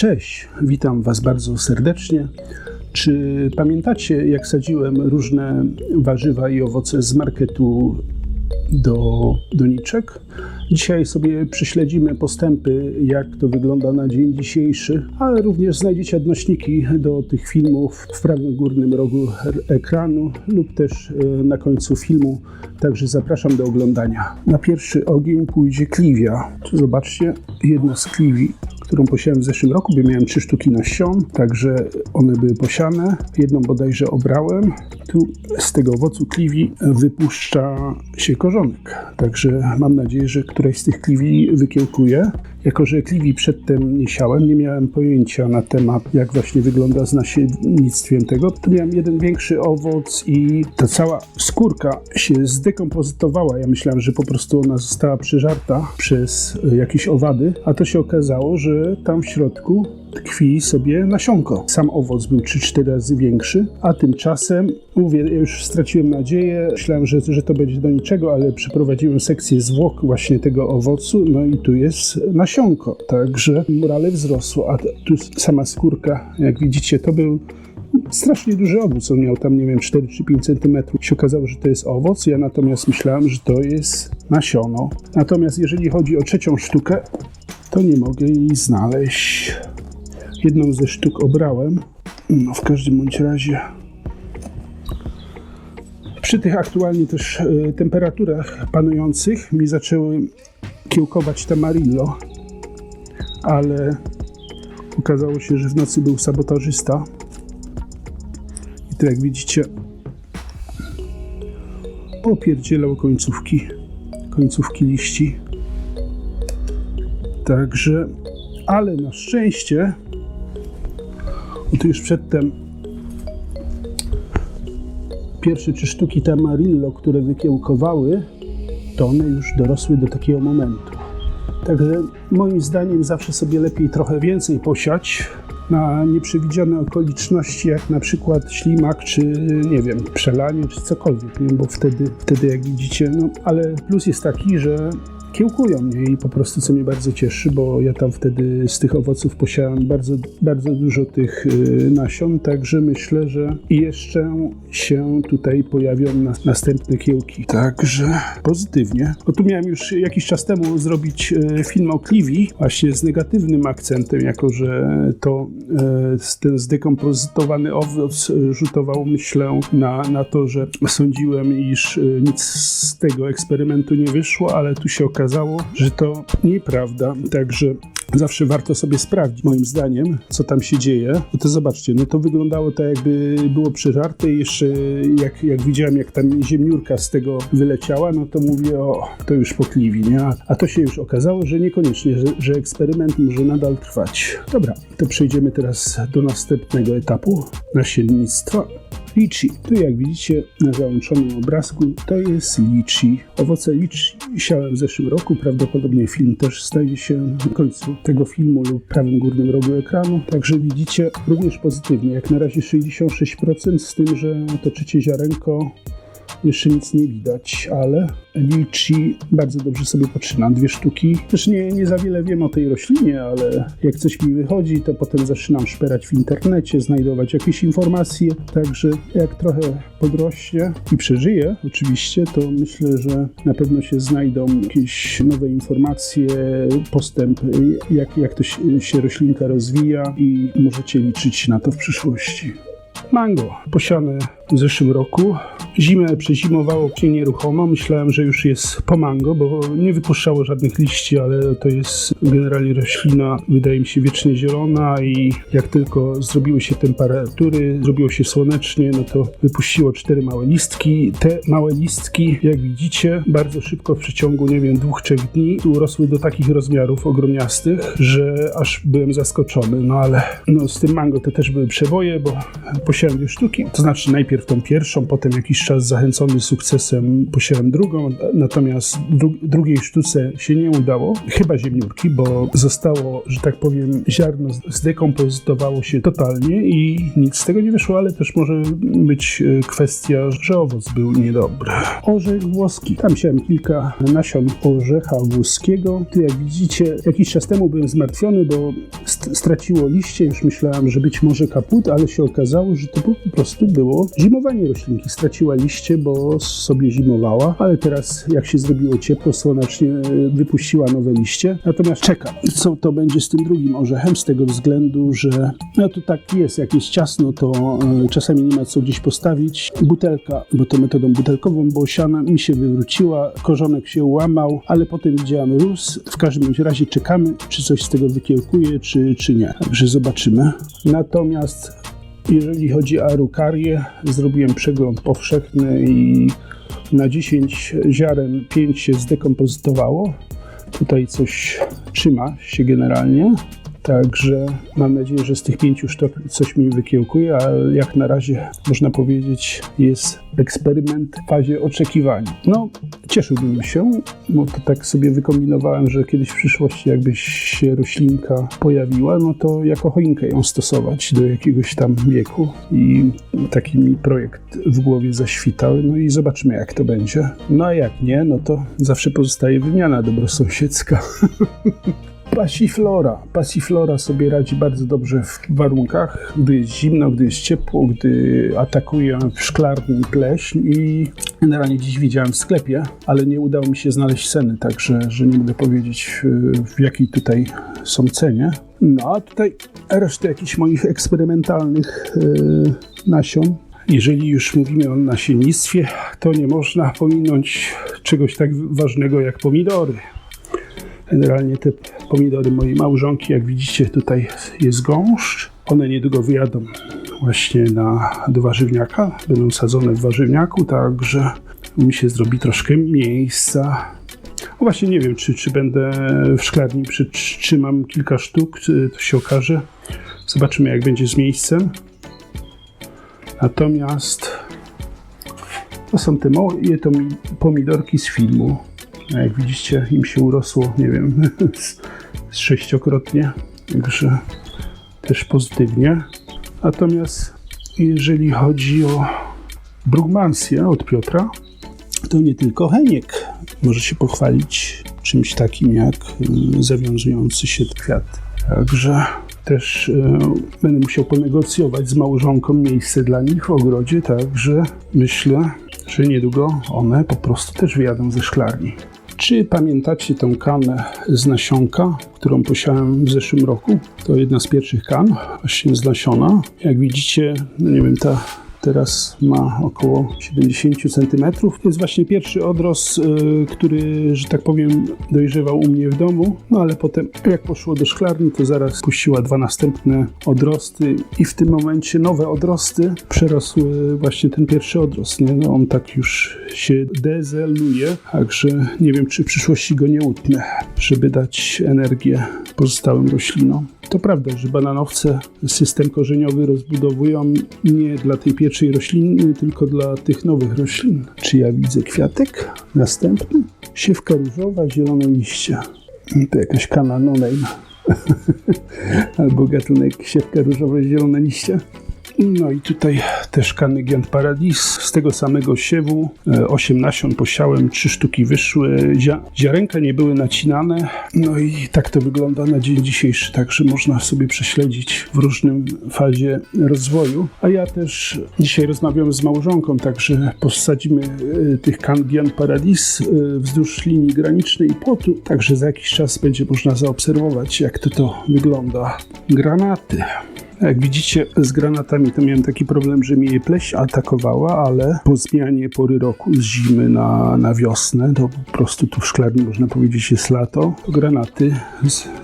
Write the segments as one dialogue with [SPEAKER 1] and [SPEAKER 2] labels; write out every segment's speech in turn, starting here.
[SPEAKER 1] Cześć, witam Was bardzo serdecznie. Czy pamiętacie, jak sadziłem różne warzywa i owoce z marketu do doniczek? Dzisiaj sobie prześledzimy postępy, jak to wygląda na dzień dzisiejszy, ale również znajdziecie odnośniki do tych filmów w prawym górnym rogu ekranu lub też na końcu filmu, także zapraszam do oglądania. Na pierwszy ogień pójdzie kliwia. Tu zobaczcie, jedna z kliwi, którą posiałem w zeszłym roku, bo miałem 3 sztuki nasion, także one były posiane. Jedną bodajże obrałem. Tu z tego owocu kliwi wypuszcza się korzonek, także mam nadzieję, że któraś z tych kliwi wykiełkuje. Jako że kliwi przedtem nie siałem, nie miałem pojęcia na temat, jak właśnie wygląda z nasiennictwem tego, to miałem jeden większy owoc i ta cała skórka się zdekompozytowała. Ja myślałem, że po prostu ona została przeżarta przez jakieś owady, a to się okazało, że tam w środku tkwi sobie nasionko. Sam owoc był 3-4 razy większy, a tymczasem, mówię, ja już straciłem nadzieję, myślałem, że to będzie do niczego, ale przeprowadziłem sekcję zwłok właśnie tego owocu, no i tu jest nasionko, także morale wzrosło, a tu sama skórka, jak widzicie, to był strasznie duży owoc, on miał tam, nie wiem, 4 czy 5 cm. Się okazało, że to jest owoc, ja natomiast myślałem, że to jest nasiono. Natomiast jeżeli chodzi o trzecią sztukę, to nie mogę jej znaleźć. Jedną ze sztuk obrałem, no w każdym bądź razie przy tych aktualnie też temperaturach panujących mi zaczęły kiełkować tamarillo, ale okazało się, że w nocy był sabotażysta i to jak widzicie popierdzielał końcówki liści, także, ale na szczęście to już przedtem pierwsze 3 sztuki tamarillo, które wykiełkowały, to one już dorosły do takiego momentu. Także moim zdaniem zawsze sobie lepiej trochę więcej posiać na nieprzewidziane okoliczności, jak na przykład ślimak, czy nie wiem, przelanie, czy cokolwiek, nie? Bo wtedy jak widzicie, no ale plus jest taki, że kiełkują mnie i po prostu co mnie bardzo cieszy, bo ja tam wtedy z tych owoców posiałem bardzo dużo tych nasion, także myślę, że jeszcze się tutaj pojawią następne kiełki. Także pozytywnie. Bo tu miałem już jakiś czas temu zrobić film o kliwi, właśnie z negatywnym akcentem, jako że to ten zdekompozytowany owoc rzutował, myślę, na to, że sądziłem, iż nic z tego eksperymentu nie wyszło, ale tu się okazało, że to nieprawda, także zawsze warto sobie sprawdzić, moim zdaniem, co tam się dzieje. No to zobaczcie, no to wyglądało tak, jakby było przeżarte i jeszcze jak widziałem, jak tam ziemniórka z tego wyleciała, no to mówię, o, to już po kliwi, nie? A to się już okazało, że niekoniecznie, że eksperyment może nadal trwać. Dobra, to przejdziemy teraz do następnego etapu nasiennictwa. Litchi. Tu jak widzicie na załączonym obrazku, to jest litchi. Owoce litchi siałem w zeszłym roku, prawdopodobnie film też znajdzie się na końcu tego filmu lub prawym górnym rogu ekranu. Także widzicie również pozytywnie, jak na razie 66%, z tym, że toczycie ziarenko, jeszcze nic nie widać, ale litchi bardzo dobrze sobie poczyna. 2 sztuki. Też nie za wiele wiem o tej roślinie, ale jak coś mi wychodzi, to potem zaczynam szperać w internecie, znajdować jakieś informacje. Także jak trochę podrośnie i przeżyje oczywiście, to myślę, że na pewno się znajdą jakieś nowe informacje, postęp, jak to się roślinka rozwija i możecie liczyć na to w przyszłości. Mango posiane w zeszłym roku. Zimę przezimowało się nieruchomo. Myślałem, że już jest po mango, bo nie wypuszczało żadnych liści, ale to jest generalnie roślina, wydaje mi się, wiecznie zielona i jak tylko zrobiły się temperatury, zrobiło się słonecznie, no to wypuściło 4 małe listki. Te małe listki, jak widzicie, bardzo szybko w przeciągu, nie wiem, 2-3 dni urosły do takich rozmiarów ogromniastych, że aż byłem zaskoczony. No ale no, z tym mango to też były przeboje, bo posiałem 2 sztuki. To znaczy najpierw najpierw tą pierwszą, potem jakiś czas zachęcony sukcesem posiałem drugą, natomiast drugiej sztuce się nie udało, chyba ziemniórki, bo zostało, że tak powiem, ziarno zdekompozytowało się totalnie i nic z tego nie wyszło, ale też może być kwestia, że owoc był niedobry. Orzech włoski. Tam siałem kilka nasion orzecha włoskiego. Tu jak widzicie, jakiś czas temu byłem zmartwiony, bo straciło liście. Już myślałem, że być może kaput, ale się okazało, że to po prostu było zimowanie roślinki. Straciła liście, bo sobie zimowała, ale teraz jak się zrobiło ciepło, słonecznie wypuściła nowe liście. Natomiast czekam, co to będzie z tym drugim orzechem, z tego względu, że no to tak jest, jak jest ciasno, to czasami nie ma co gdzieś postawić. Butelka, bo to metodą butelkową, bo siana mi się wywróciła, korzonek się łamał, ale potem widziałem rósł. W każdym razie czekamy, czy coś z tego wykiełkuje, czy nie. Także zobaczymy. Natomiast jeżeli chodzi o arukarię, zrobiłem przegląd powszechny i na 10 ziaren 5 się zdekompozytowało. Tutaj coś trzyma się generalnie. Także mam nadzieję, że z tych 5 sztuk coś mi wykiełkuje, a jak na razie można powiedzieć jest eksperyment w fazie oczekiwania. No, cieszyłbym się, bo to tak sobie wykombinowałem, że kiedyś w przyszłości jakby się roślinka pojawiła, no to jako choinkę ją stosować do jakiegoś tam wieku i taki mi projekt w głowie zaświtał, no i zobaczymy jak to będzie. No a jak nie, no to zawsze pozostaje wymiana dobrosąsiedzka. Passiflora sobie radzi bardzo dobrze w warunkach, gdy jest zimno, gdy jest ciepło, gdy atakuje w szklarni pleśń i generalnie dziś widziałem w sklepie, ale nie udało mi się znaleźć ceny, także że nie mogę powiedzieć w jakiej tutaj są cenie. No a tutaj resztę jakichś moich eksperymentalnych nasion. Jeżeli już mówimy o nasiennictwie, to nie można pominąć czegoś tak ważnego jak pomidory. Generalnie te pomidory mojej małżonki, jak widzicie, tutaj jest gąszcz. One niedługo wyjadą właśnie do warzywniaka. Będą sadzone w warzywniaku, także mi się zrobi troszkę miejsca. No właśnie nie wiem, czy będę w szklarni przytrzymam kilka sztuk, to się okaże. Zobaczymy jak będzie z miejscem. Natomiast to są te małe pomidorki z filmu. Jak widzicie, im się urosło, nie wiem, z 6-krotnie, także też pozytywnie. Natomiast jeżeli chodzi o brugmansję od Piotra, to nie tylko Heniek może się pochwalić czymś takim jak zawiązujący się kwiat. Także też będę musiał ponegocjować z małżonką miejsce dla nich w ogrodzie, także myślę, że niedługo one po prostu też wyjadą ze szklarni. Czy pamiętacie tą kanę z nasionka, którą posiałem w zeszłym roku? To jedna z pierwszych kan, właśnie z nasiona. Jak widzicie, no nie wiem, ta teraz ma około 70 cm. To jest właśnie pierwszy odrost, który, że tak powiem, dojrzewał u mnie w domu. No ale potem, jak poszło do szklarni, to zaraz puściła 2 następne odrosty i w tym momencie nowe odrosty przerosły właśnie ten pierwszy odrost. Nie? No, on tak już się dezeluje, także nie wiem, czy w przyszłości go nie utnę, żeby dać energię pozostałym roślinom. To prawda, że bananowce system korzeniowy rozbudowują nie dla tej pierwszej rośliny, tylko dla tych nowych roślin. Czy ja widzę kwiatek? Następny? Siewka różowa, zielone liście. To jakaś kana no name. Albo gatunek siewka różowa, zielone liście. No i tutaj też kany Giant Paradis z tego samego siewu. 8 nasion posiałem, 3 sztuki wyszły. Ziarenka nie były nacinane. No i tak to wygląda na dzień dzisiejszy, także można sobie prześledzić w różnym fazie rozwoju. A ja też dzisiaj rozmawiam z małżonką, także posadzimy tych kan Giant Paradis wzdłuż linii granicznej i płotu. Także za jakiś czas będzie można zaobserwować, jak to wygląda. Granaty. Jak widzicie, z granatami to miałem taki problem, że mnie pleść atakowała, ale po zmianie pory roku z zimy na wiosnę, to po prostu tu w szklarni można powiedzieć jest lato, to granaty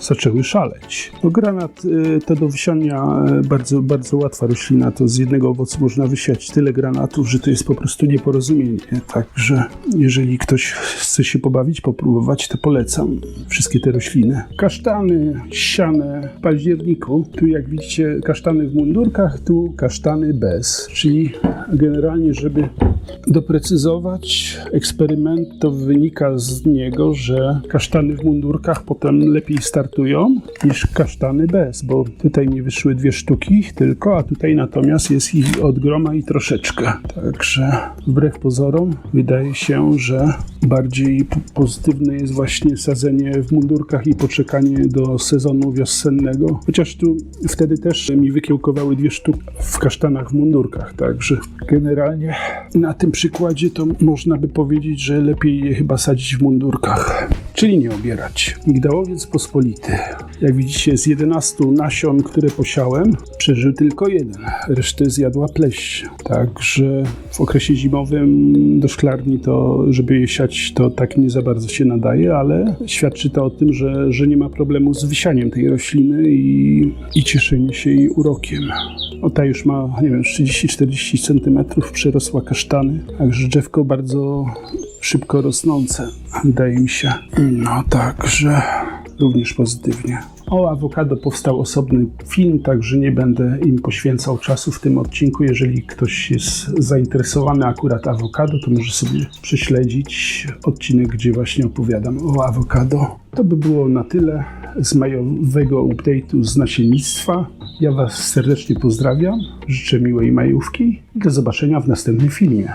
[SPEAKER 1] zaczęły szaleć. No, granat to do wysiania bardzo, bardzo łatwa roślina, to z jednego owocu można wysiać tyle granatów, że to jest po prostu nieporozumienie. Także jeżeli ktoś chce się pobawić, popróbować, to polecam wszystkie te rośliny. Kasztany siane w październiku, tu jak widzicie kasztany w mundurkach, tu kasztany bez. Czyli generalnie, żeby doprecyzować eksperyment, to wynika z niego, że kasztany w mundurkach potem lepiej startują niż kasztany bez, bo tutaj mi wyszły 2 sztuki tylko, a tutaj natomiast jest ich od groma i troszeczkę. Także wbrew pozorom wydaje się, że bardziej pozytywne jest właśnie sadzenie w mundurkach i poczekanie do sezonu wiosennego. Chociaż tu wtedy też mi wykiełkowały 2 sztuki w kasztanach w mundurkach, także generalnie na tym przykładzie to można by powiedzieć, że lepiej je chyba sadzić w mundurkach, czyli nie obierać. Migdałowiec pospolity. Jak widzicie, z 11 nasion, które posiałem, przeżył tylko 1. Resztę zjadła pleść. Także w okresie zimowym do szklarni to, żeby je siać, to tak nie za bardzo się nadaje, ale świadczy to o tym, że nie ma problemu z wysianiem tej rośliny i cieszenie się jej urokiem. O, ta już ma, nie wiem, 30-40 cm, przerosła kasztany, także drzewko bardzo szybko rosnące, wydaje mi się. No także również pozytywnie. O awokado powstał osobny film, także nie będę im poświęcał czasu w tym odcinku. Jeżeli ktoś jest zainteresowany akurat awokado, to może sobie prześledzić odcinek, gdzie właśnie opowiadam o awokado. To by było na tyle z majowego update'u z nasiennictwa. Ja Was serdecznie pozdrawiam, życzę miłej majówki i do zobaczenia w następnym filmie.